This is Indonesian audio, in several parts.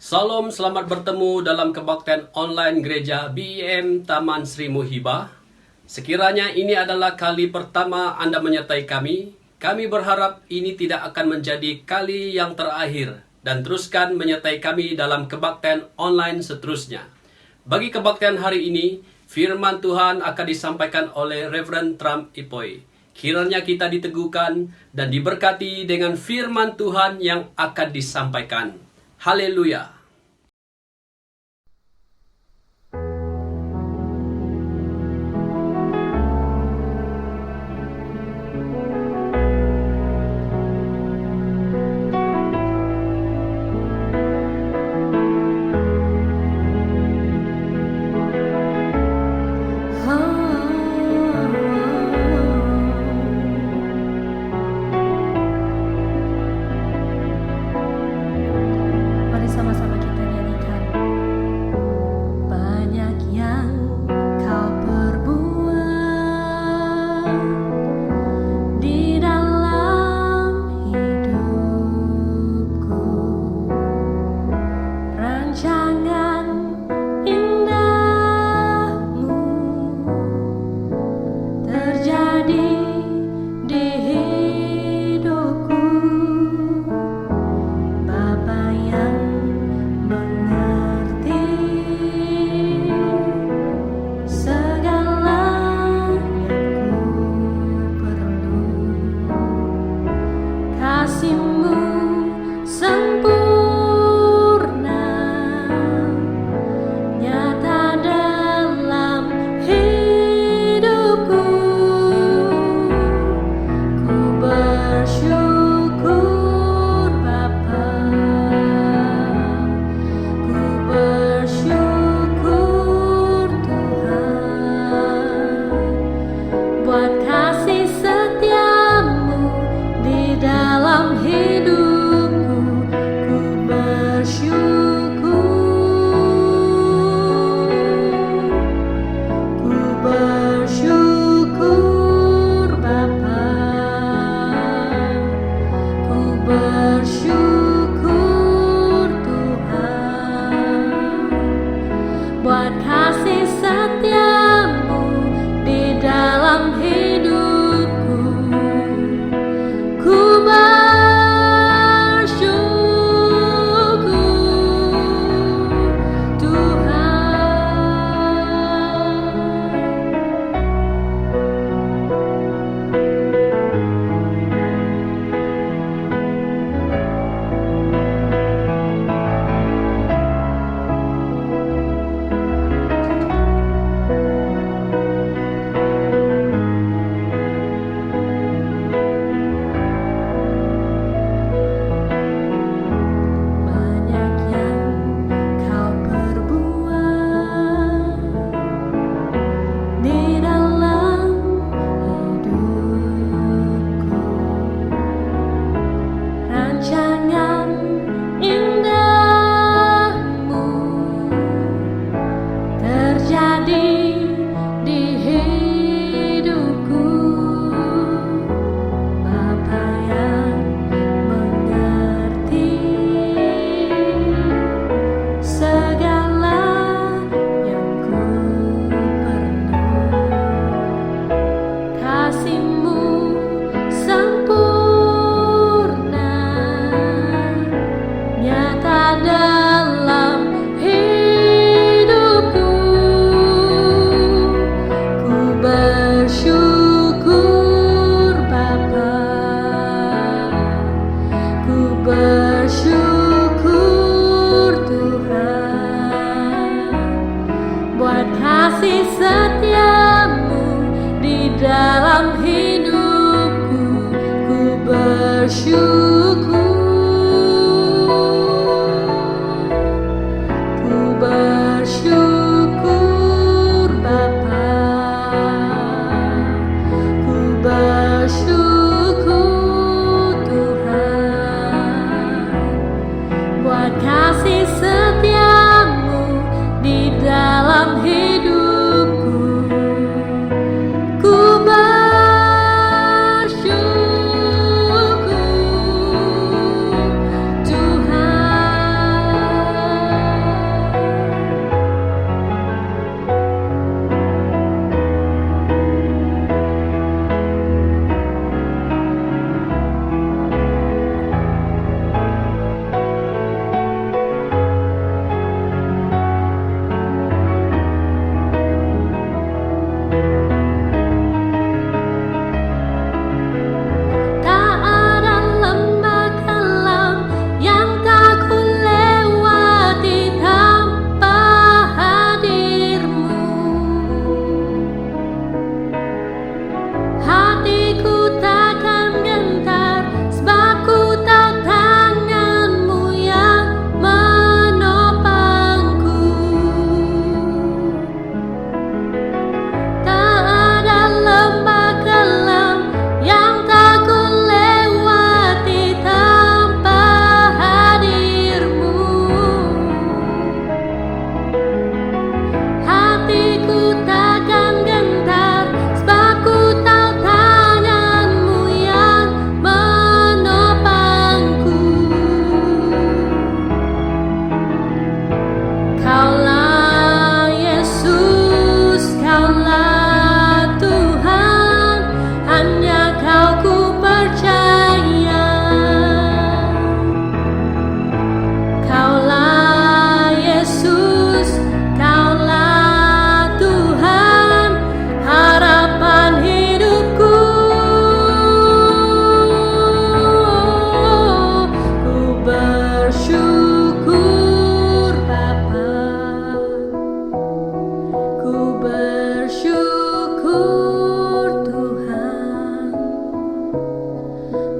Salam, selamat bertemu dalam kebaktian online gereja BEM Taman Sri Muhibah. Sekiranya ini adalah kali pertama Anda menyertai kami berharap ini tidak akan menjadi kali yang terakhir dan teruskan menyertai kami dalam kebaktian online seterusnya. Bagi kebaktian hari ini, firman Tuhan akan disampaikan oleh Reverend Trump Ipoi. Kiranya kita diteguhkan dan diberkati dengan firman Tuhan yang akan disampaikan. Haleluya. Mari sama-sama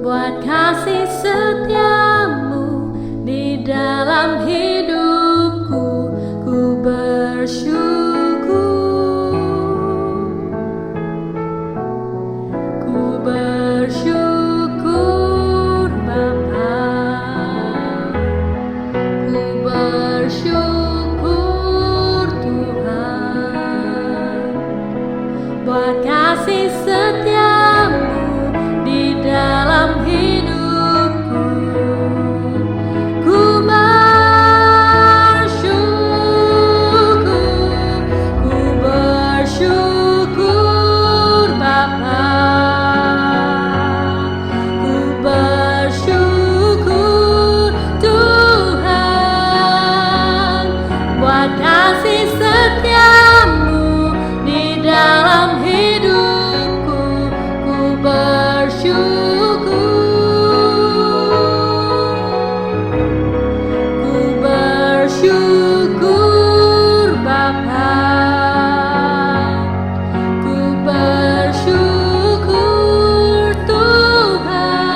buat kasih setiamu di dalam hidupku. Ku bersyukur, ku bersyukur Bapa, ku bersyukur Tuhan buat kasih setiamu di dalam hidupku. Ku bersyukur Bapa, ku bersyukur Tuhan buat kasih setiamu di dalam hidupku. Ku bersyukur Bapa, ku bersyukur Tuhan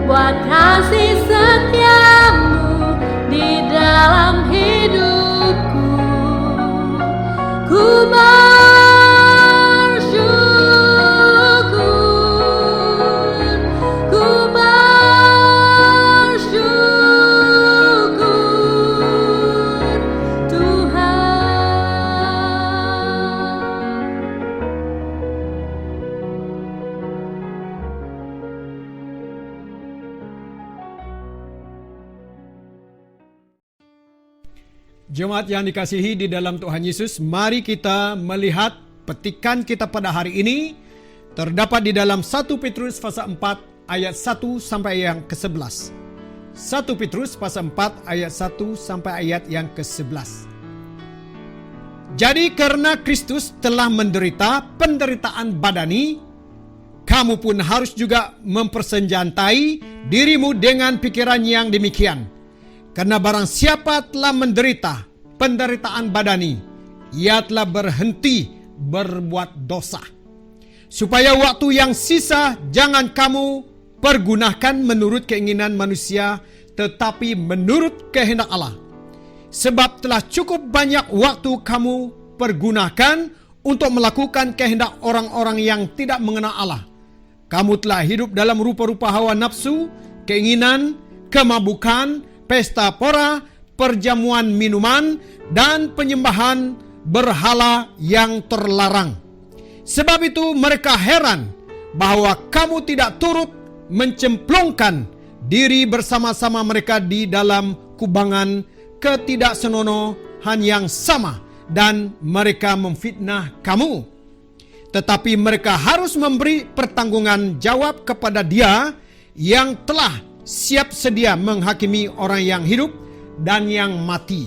buat kasih setiamu di dalam hidupku. Ku Jemaat yang dikasihi di dalam Tuhan Yesus, mari kita melihat petikan kita pada hari ini terdapat di dalam 1 Petrus pasal 4 ayat 1 sampai yang ke-11. 1 Petrus pasal 4 ayat 1 sampai ayat yang ke-11. Jadi karena Kristus telah menderita penderitaan badani, kamu pun harus juga mempersenjatai dirimu dengan pikiran yang demikian. Karena barang siapa telah menderita penderitaan badani, ia telah berhenti berbuat dosa. Supaya waktu yang sisa jangan kamu pergunakan menurut keinginan manusia, tetapi menurut kehendak Allah. Sebab telah cukup banyak waktu kamu pergunakan untuk melakukan kehendak orang-orang yang tidak mengenal Allah. Kamu telah hidup dalam rupa-rupa hawa nafsu, keinginan, kemabukan, pesta pora, perjamuan minuman, dan penyembahan berhala yang terlarang. Sebab itu mereka heran bahwa kamu tidak turut mencemplungkan diri bersama-sama mereka di dalam kubangan ketidaksenonohan yang sama, dan mereka memfitnah kamu. Tetapi mereka harus memberi pertanggungan jawab kepada Dia yang telah siap sedia menghakimi orang yang hidup dan yang mati.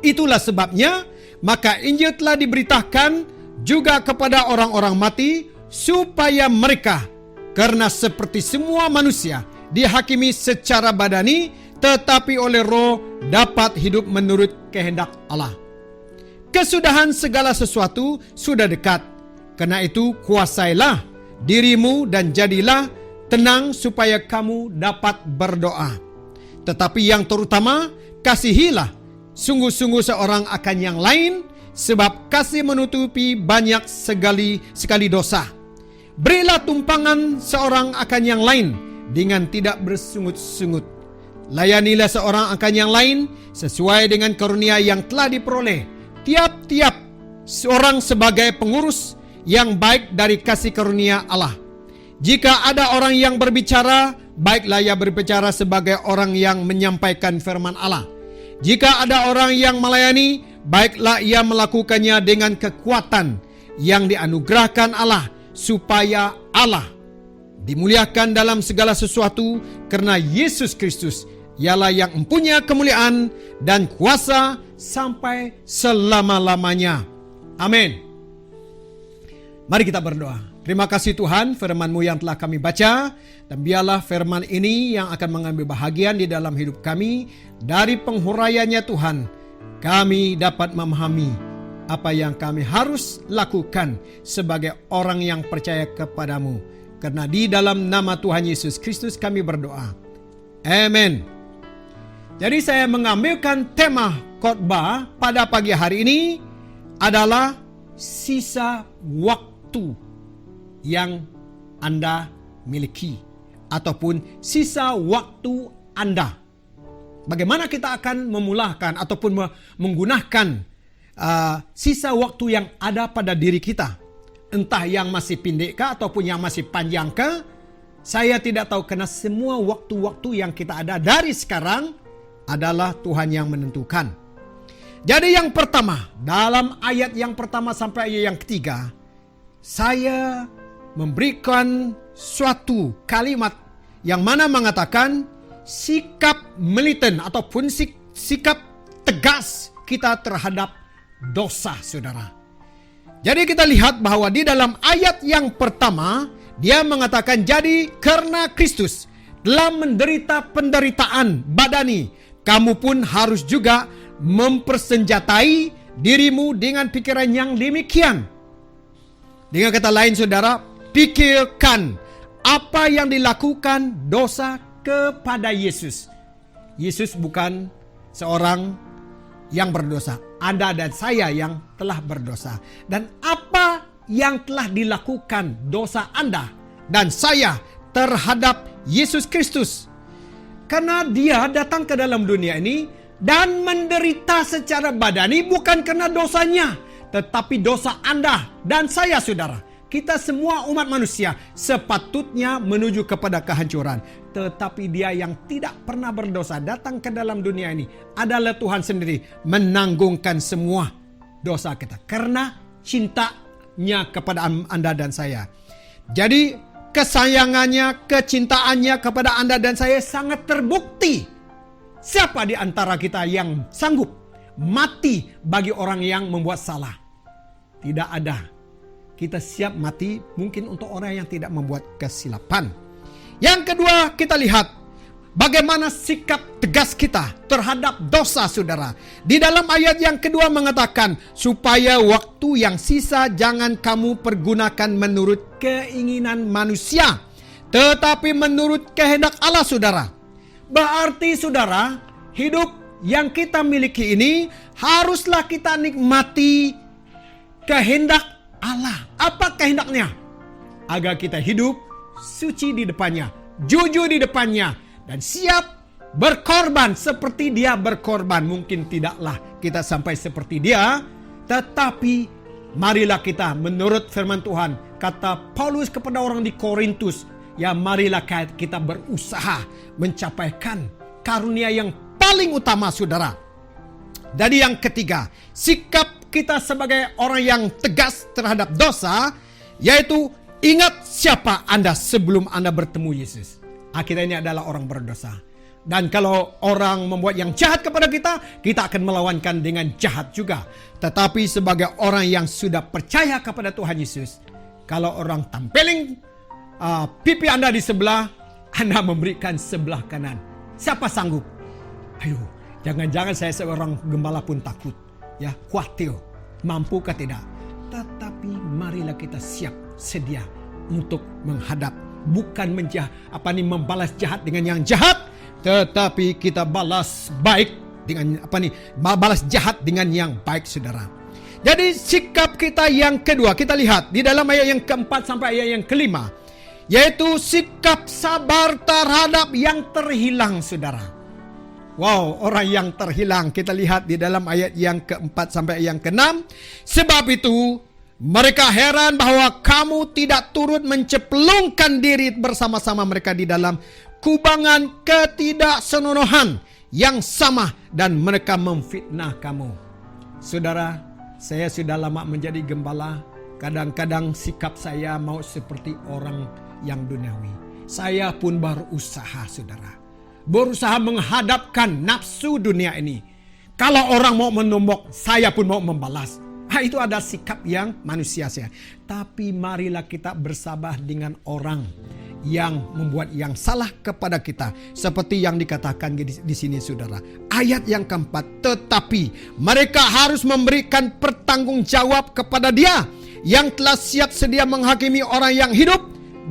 Itulah sebabnya maka Injil telah diberitakan juga kepada orang-orang mati, supaya mereka, karena seperti semua manusia, dihakimi secara badani, tetapi oleh Roh dapat hidup menurut kehendak Allah. Kesudahan segala sesuatu sudah dekat. Karena itu kuasailah dirimu dan jadilah tenang supaya kamu dapat berdoa. Tetapi yang terutama, kasihilah sungguh-sungguh seorang akan yang lain, sebab kasih menutupi banyak sekali dosa. Berilah tumpangan seorang akan yang lain dengan tidak bersungut-sungut. Layanilah seorang akan yang lain sesuai dengan karunia yang telah diperoleh. Tiap-tiap seorang sebagai pengurus yang baik dari kasih karunia Allah. Jika ada orang yang berbicara, baiklah ia berbicara sebagai orang yang menyampaikan firman Allah. Jika ada orang yang melayani, baiklah ia melakukannya dengan kekuatan yang dianugerahkan Allah, supaya Allah dimuliakan dalam segala sesuatu, karena Yesus Kristus ialah yang mempunyai kemuliaan dan kuasa sampai selama-lamanya. Amin. Mari kita berdoa. Terima kasih Tuhan, firman-Mu yang telah kami baca, dan biarlah firman ini yang akan mengambil bahagian di dalam hidup kami. Dari penghuraiannya Tuhan, kami dapat memahami apa yang kami harus lakukan sebagai orang yang percaya kepadamu. Karena di dalam nama Tuhan Yesus Kristus kami berdoa. Amin. Jadi saya mengambilkan tema khotbah pada pagi hari ini adalah sisa waktu yang Anda miliki ataupun sisa waktu Anda. Bagaimana kita akan memulahkan ataupun menggunakan sisa waktu yang ada pada diri kita. Entah yang masih pendekkah ataupun yang masih panjangkah, saya tidak tahu, karena semua waktu-waktu yang kita ada dari sekarang adalah Tuhan yang menentukan. Jadi yang pertama, dalam ayat yang pertama sampai ayat yang ketiga, saya memberikan suatu kalimat yang mana mengatakan sikap militan ataupun sikap tegas kita terhadap dosa, saudara. Jadi kita lihat bahwa di dalam ayat yang pertama, dia mengatakan, jadi karena Kristus telah menderita penderitaan badani, kamu pun harus juga mempersenjatai dirimu dengan pikiran yang demikian. Dengan kata lain, saudara, pikirkan apa yang dilakukan dosa kepada Yesus. Yesus bukan seorang yang berdosa. Anda dan saya yang telah berdosa. Dan apa yang telah dilakukan dosa Anda dan saya terhadap Yesus Kristus. Karena dia datang ke dalam dunia ini dan menderita secara badani bukan karena dosanya, tetapi dosa Anda dan saya, saudara. Kita semua umat manusia sepatutnya menuju kepada kehancuran. Tetapi dia yang tidak pernah berdosa datang ke dalam dunia ini adalah Tuhan sendiri menanggungkan semua dosa kita. Karena cintanya kepada Anda dan saya. Jadi kesayangannya, kecintaannya kepada Anda dan saya sangat terbukti. Siapa di antara kita yang sanggup mati bagi orang yang membuat salah? Tidak ada. Kita siap mati mungkin untuk orang yang tidak membuat kesilapan. Yang kedua, kita lihat bagaimana sikap tegas kita terhadap dosa, saudara. Di dalam ayat yang kedua mengatakan, supaya waktu yang sisa jangan kamu pergunakan menurut keinginan manusia, tetapi menurut kehendak Allah, saudara. Berarti, saudara, hidup yang kita miliki ini haruslah kita nikmati kehendak Allah. Apa kehendaknya? Agar kita hidup suci di depannya, jujur di depannya, dan siap berkorban seperti dia berkorban. Mungkin tidaklah kita sampai seperti dia, tetapi marilah kita menurut firman Tuhan, kata Paulus kepada orang di Korintus, ya marilah kita berusaha mencapaikan karunia yang paling utama, saudara. Jadi yang ketiga, sikap kita sebagai orang yang tegas terhadap dosa, yaitu ingat siapa Anda sebelum Anda bertemu Yesus. Kita ini adalah orang berdosa. Dan kalau orang membuat yang jahat kepada kita, kita akan melawankan dengan jahat juga. Tetapi sebagai orang yang sudah percaya kepada Tuhan Yesus, kalau orang tampilin pipi Anda di sebelah, Anda memberikan sebelah kanan. Siapa sanggup? Ayo, jangan-jangan saya seorang gembala pun takut. Ya, khawatir, mampukah tidak? Tetapi marilah kita siap sedia untuk menghadap, bukan membalas jahat dengan yang jahat, tetapi kita balas baik dengan balas jahat dengan yang baik, saudara. Jadi sikap kita yang kedua, kita lihat di dalam ayat yang keempat sampai ayat yang kelima, yaitu sikap sabar terhadap yang terhilang, saudara. Wow, orang yang terhilang. Kita lihat di dalam ayat yang keempat sampai yang keenam. Sebab itu mereka heran bahwa kamu tidak turut menceplungkan diri bersama-sama mereka di dalam kubangan ketidaksenonohan yang sama, dan mereka memfitnah kamu. Saudara, saya sudah lama menjadi gembala. Kadang-kadang sikap saya mau seperti orang yang duniawi. Saya pun berusaha, saudara, berusaha menghadapkan nafsu dunia ini. Kalau orang mau menombok, saya pun mau membalas. Itu ada sikap yang manusia saya. Tapi marilah kita bersabar dengan orang yang membuat yang salah kepada kita. Seperti yang dikatakan di sini, saudara. Ayat yang keempat, tetapi mereka harus memberikan pertanggungjawab kepada dia yang telah siap sedia menghakimi orang yang hidup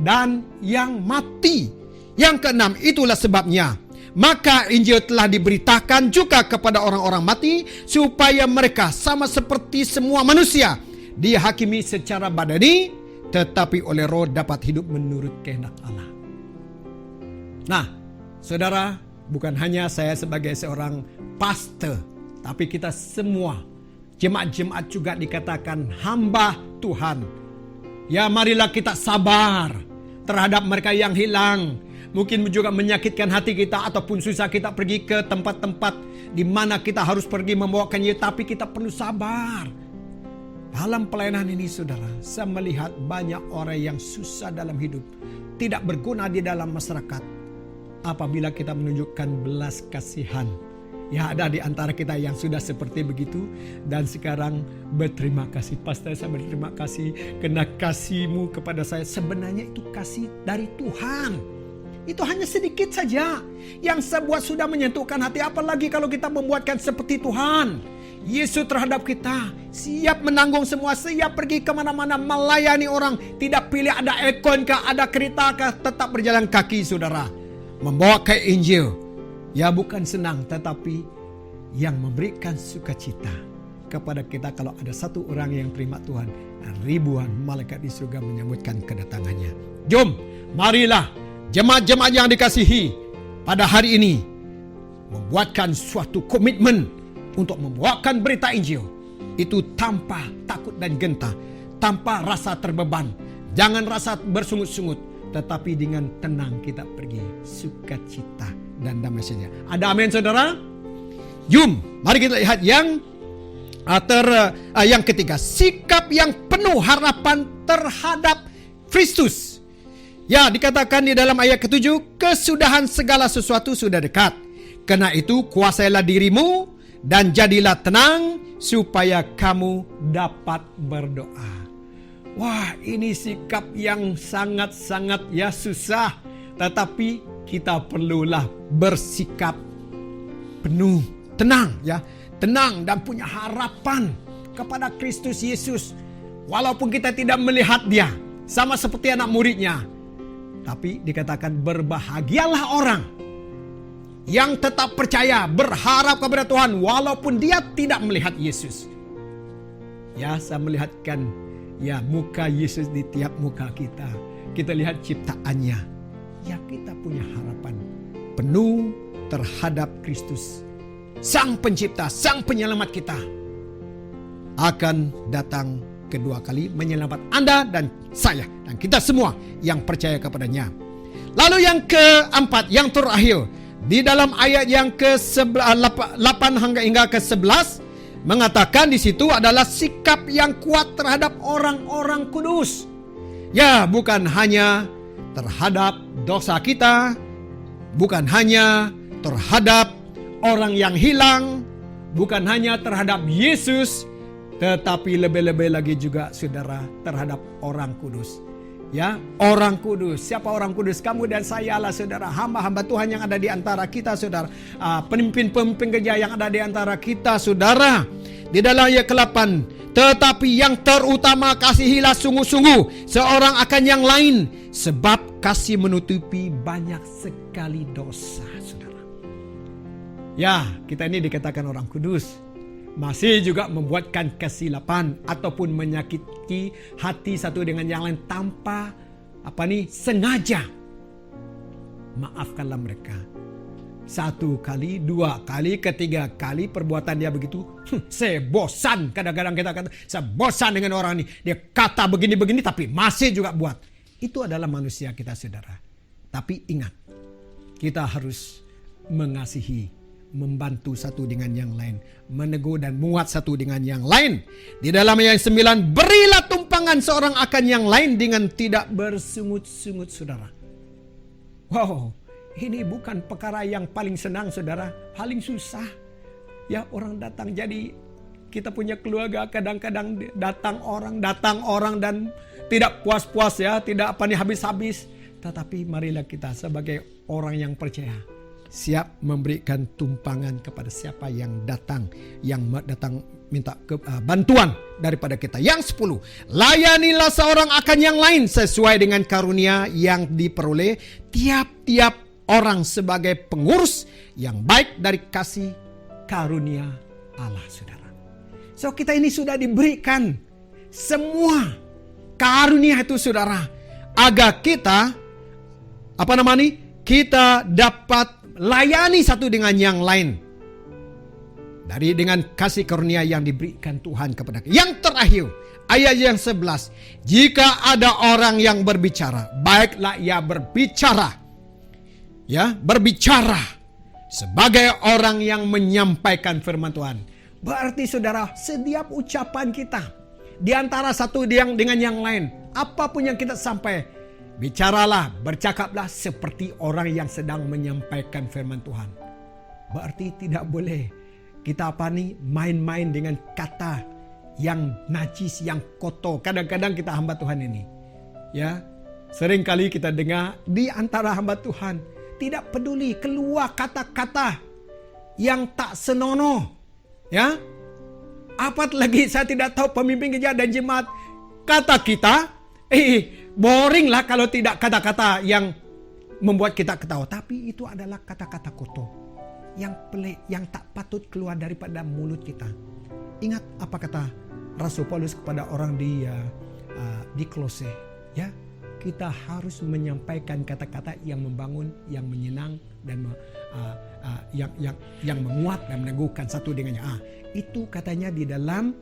dan yang mati. Yang keenam, itulah sebabnya maka Injil telah diberitakan juga kepada orang-orang mati, supaya mereka sama seperti semua manusia dihakimi secara badani, tetapi oleh roh dapat hidup menurut kehendak Allah. Nah, saudara, bukan hanya saya sebagai seorang pastor, tapi kita semua jemaat-jemaat juga dikatakan hamba Tuhan. Ya, marilah kita sabar terhadap mereka yang hilang. Mungkin juga menyakitkan hati kita ataupun susah kita pergi ke tempat-tempat di mana kita harus pergi membawakan Injil, tapi kita perlu sabar. Dalam pelayanan ini, saudara, saya melihat banyak orang yang susah dalam hidup, tidak berguna di dalam masyarakat. Apabila kita menunjukkan belas kasihan, ya ada di antara kita yang sudah seperti begitu dan sekarang berterima kasih. Pastor, saya berterima kasih karena kasih-Mu kepada saya. Sebenarnya itu kasih dari Tuhan. Itu hanya sedikit saja yang saya buat sudah menyentuhkan hati. Apalagi kalau kita membuatkan seperti Tuhan Yesus terhadap kita. Siap menanggung semua, siap pergi kemana-mana melayani orang. Tidak pilih ada ekon kah, ada kereta kah, tetap berjalan kaki, saudara. Membawakan Injil. Ya, bukan senang, tetapi yang memberikan sukacita kepada kita. Kalau ada satu orang yang terima Tuhan, ribuan malaikat di surga menyambutkan kedatangannya. Jom, marilah jemaat-jemaat yang dikasihi pada hari ini membuatkan suatu komitmen untuk membawakan berita Injil itu tanpa takut dan gentar, tanpa rasa terbeban. Jangan rasa bersungut-sungut, tetapi dengan tenang kita pergi, sukacita dan damai saja. Ada amin, saudara? Jom, mari kita lihat yang ketiga, sikap yang penuh harapan terhadap Kristus. Ya, dikatakan di dalam ayat ke-7, kesudahan segala sesuatu sudah dekat. Karena itu kuasailah dirimu dan jadilah tenang supaya kamu dapat berdoa. Wah, ini sikap yang sangat-sangat ya susah. Tetapi kita perlulah bersikap penuh tenang, ya, tenang dan punya harapan kepada Kristus Yesus. Walaupun kita tidak melihat Dia, sama seperti anak muridnya. Tapi dikatakan berbahagialah orang yang tetap percaya, berharap kepada Tuhan walaupun dia tidak melihat Yesus. Ya, saya melihatkan ya muka Yesus di tiap muka kita. Kita lihat ciptaannya. Ya, kita punya harapan penuh terhadap Kristus. Sang pencipta, sang penyelamat kita akan datang kedua kali menyelamat Anda dan saya dan kita semua yang percaya kepadanya. Lalu yang keempat, yang terakhir, di dalam ayat yang ke-8 hingga ke-11 mengatakan di situ adalah sikap yang kuat terhadap orang-orang kudus. Ya, bukan hanya terhadap dosa kita, bukan hanya terhadap orang yang hilang, bukan hanya terhadap Yesus, tetapi lebih-lebih lagi juga, saudara, terhadap orang kudus. Ya, orang kudus. Siapa orang kudus? Kamu dan saya lah, saudara. Hamba-hamba Tuhan yang ada di antara kita, saudara. Pemimpin-pemimpin gereja yang ada di antara kita, saudara. Di dalam ayat ke-8, tetapi yang terutama kasihilah sungguh-sungguh seorang akan yang lain, sebab kasih menutupi banyak sekali dosa, saudara. Ya, kita ini dikatakan orang kudus. Masih juga membuatkan kesilapan ataupun menyakiti hati satu dengan yang lain tanpa sengaja. Maafkanlah mereka. 1 kali, 2 kali, ketiga kali perbuatan dia begitu. Saya bosan, kadang-kadang kita kata, saya bosan dengan orang ini. Dia kata begini-begini tapi masih juga buat. Itu adalah manusia kita, saudara. Tapi ingat, kita harus mengasihi, membantu satu dengan yang lain, menegur dan muat satu dengan yang lain. Di dalam ayat 9, berilah tumpangan seorang akan yang lain dengan tidak bersungut-sungut, saudara. Wow, ini bukan perkara yang paling senang, saudara, paling susah. Ya, orang datang, jadi kita punya keluarga kadang-kadang datang orang dan tidak puas-puas, ya, tidak habis-habis. Tetapi marilah kita sebagai orang yang percaya, siap memberikan tumpangan kepada siapa yang datang minta bantuan daripada kita. Yang 10, layanilah seorang akan yang lain sesuai dengan karunia yang diperoleh tiap-tiap orang sebagai pengurus yang baik dari kasih karunia Allah, saudara. So, kita ini sudah diberikan semua karunia itu, saudara, agar kita kita dapat layani satu dengan yang lain dengan kasih karunia yang diberikan Tuhan kepada kita. Yang terakhir, ayat yang 11, jika ada orang yang berbicara, baiklah ia berbicara sebagai orang yang menyampaikan firman Tuhan. Berarti, saudara, setiap ucapan kita di antara satu dengan yang lain, apapun yang kita sampaikan, bicaralah, bercakaplah seperti orang yang sedang menyampaikan firman Tuhan. Berarti tidak boleh kita main-main dengan kata yang najis, yang kotor. Kadang-kadang kita hamba Tuhan ini, seringkali kita dengar di antara hamba Tuhan tidak peduli keluar kata-kata yang tak senonoh, apalagi saya tidak tahu pemimpin gereja dan jemaat kata kita, boring lah kalau tidak kata-kata yang membuat kita ketawa. Tapi itu adalah kata-kata kotor yang pelik, yang tak patut keluar daripada mulut kita. Ingat apa kata Rasul Paulus kepada orang di Kolose, kita harus menyampaikan kata-kata yang membangun, yang menyenang, dan yang menguat dan meneguhkan satu dengannya. Itu katanya di dalam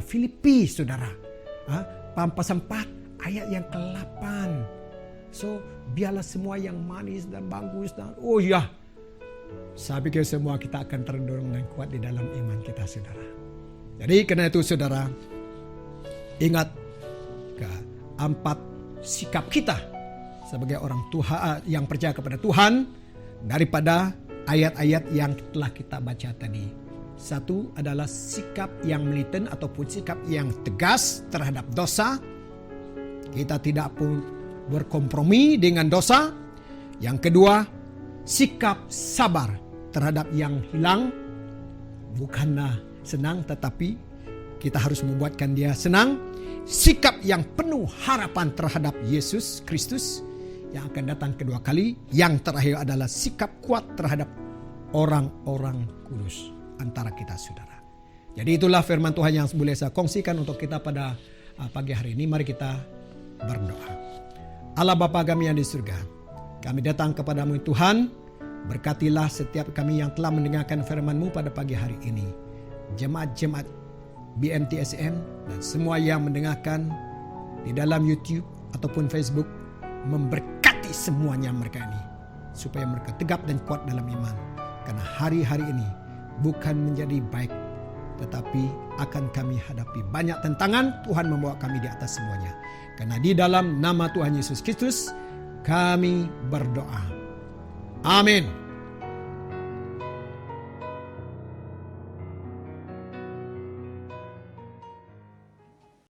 Filipi, saudara. Pasal 4 ayat yang ke-8. So, biarlah semua yang manis dan bagus dan saya pikir semua kita akan terdorong dan kuat di dalam iman kita, saudara. Jadi karena itu, saudara, ingat keempat sikap kita sebagai orang Tuhan yang percaya kepada Tuhan daripada ayat-ayat yang telah kita baca tadi. Satu adalah sikap yang militan ataupun sikap yang tegas terhadap dosa. Kita tidak pun berkompromi dengan dosa. Yang kedua, sikap sabar terhadap yang hilang. Bukanlah senang, tetapi kita harus membuatkan dia senang. Sikap yang penuh harapan terhadap Yesus Kristus yang akan datang kedua kali. Yang terakhir adalah sikap kuat terhadap orang-orang kudus antara kita, saudara. Jadi itulah firman Tuhan yang boleh saya kongsikan untuk kita pada pagi hari ini. Mari kita berdoa. Allah Bapa kami yang di surga, kami datang kepadamu Tuhan. Berkatilah setiap kami yang telah mendengarkan firman-Mu pada pagi hari ini. Jemaat-jemaat BMTSM dan semua yang mendengarkan di dalam YouTube ataupun Facebook, memberkati semuanya mereka ini, supaya mereka tegap dan kuat dalam iman. Karena hari-hari ini bukan menjadi baik, tetapi akan kami hadapi banyak tantangan. Tuhan membawa kami di atas semuanya. Karena di dalam nama Tuhan Yesus Kristus kami berdoa. Amin.